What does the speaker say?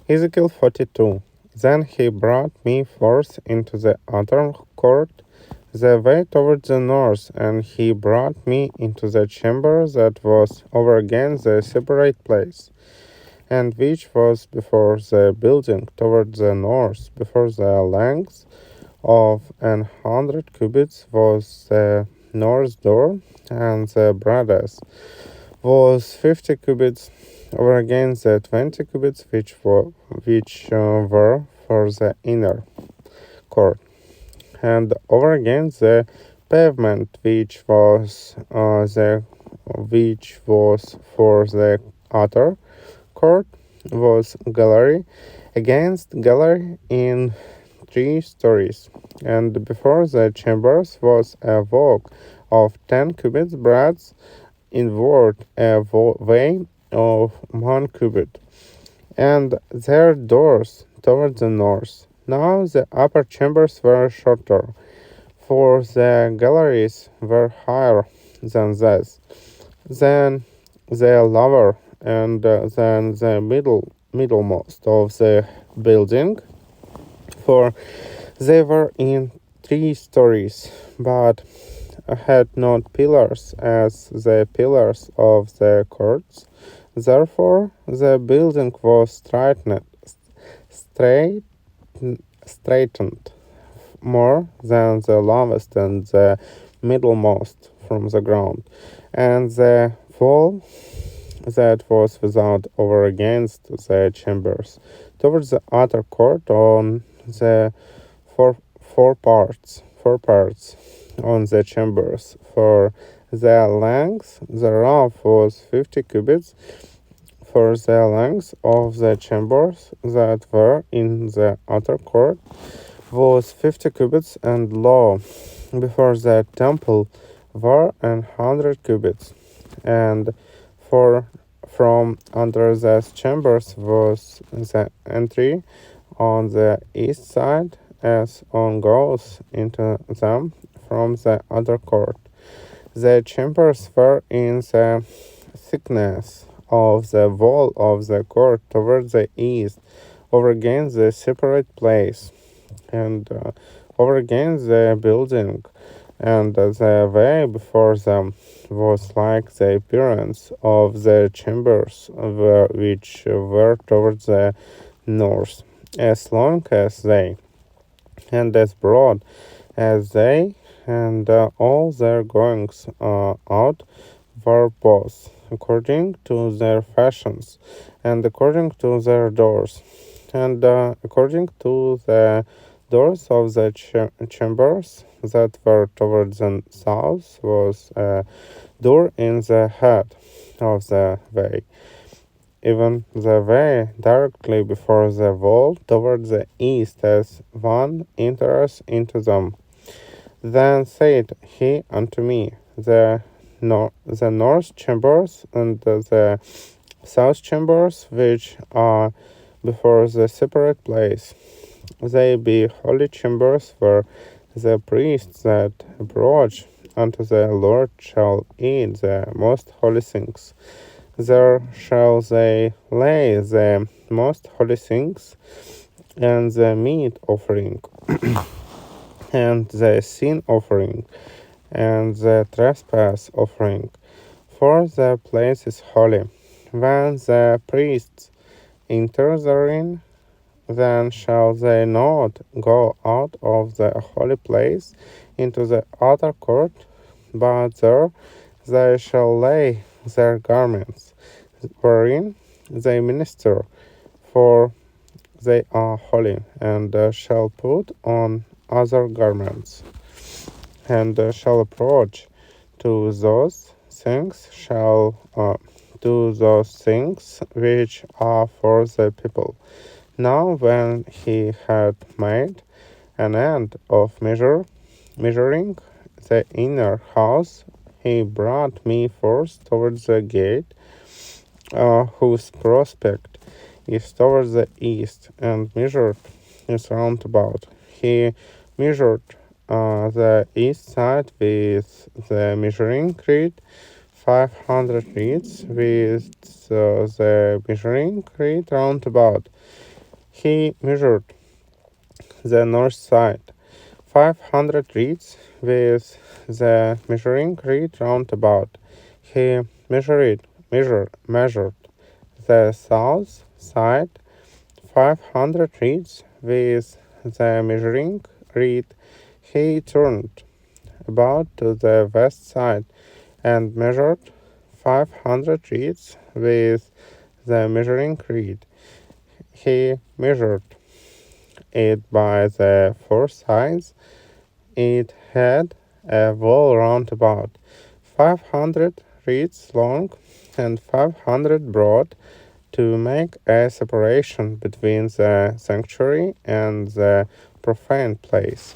Ezekiel 42. Then he brought me forth into the outer court, the way toward the north, and he brought me into the chamber that was over against the separate place, and which was before the building toward the north. Before the length of 100 cubits was the north door, and the breadth was 50 cubits over against the 20 cubits which were for the inner court, and over against the pavement which was for the outer court was gallery against gallery in 3 stories, and before the chambers was a walk of 10 cubits breadth inward, a way of 1 cubit, and their doors toward the north. Now the upper chambers were shorter, for the galleries were higher than this, then the lower, and then the middlemost of the building, for they were in 3 stories, but had not pillars as the pillars of the courts. Therefore the building was straight, straightened more than the lowest and the middlemost from the ground, and the wall that was without over against the chambers towards the outer court on the four parts on the chambers. For the length thereof was 50 cubits, for the length of the chambers that were in the outer court was 50 cubits, and low before the temple were 100 cubits, and from under the chambers was the entry on the east side, as one goes into them from the other court. The chambers were in the thickness of the wall of the court toward the east, over against the separate place, and over against the building, and the way before them was like the appearance of the chambers which were towards the north, as long as they, and as broad as they, and all their goings out were both according to their fashions, and according to their doors, and according to the doors of the chambers that were towards the south was a door in the head of the way, even the way directly before the wall toward the east, as one enters into them. Then said he unto me, the north chambers and the south chambers, which are before the separate place, they be holy chambers, where the priests that approach unto the Lord shall eat the most holy things. There shall they lay the most holy things, and the meat offering, and the sin offering, and the trespass offering, for the place is holy. When the priests enter therein, then shall they not go out of the holy place into the outer court, but there they shall lay their garments, wherein they minister, for they are holy, and shall put on other garments, and shall approach to those things which are for the people. Now when he had made an end of measuring the inner house, he brought me forth towards the gate, whose prospect is towards the east, and measured its round about. He measured the east side with the measuring reed, 500 reeds, with the measuring reed round about, He measured the north side 500 reeds with the measuring reed round about. He measured the south side 500 reeds with the measuring reed. He turned about to the west side and measured 500 reeds with the measuring reed. He measured it by the four sides. It had a wall round about 500 reeds long and 500 broad to make a separation between the sanctuary and the profane place.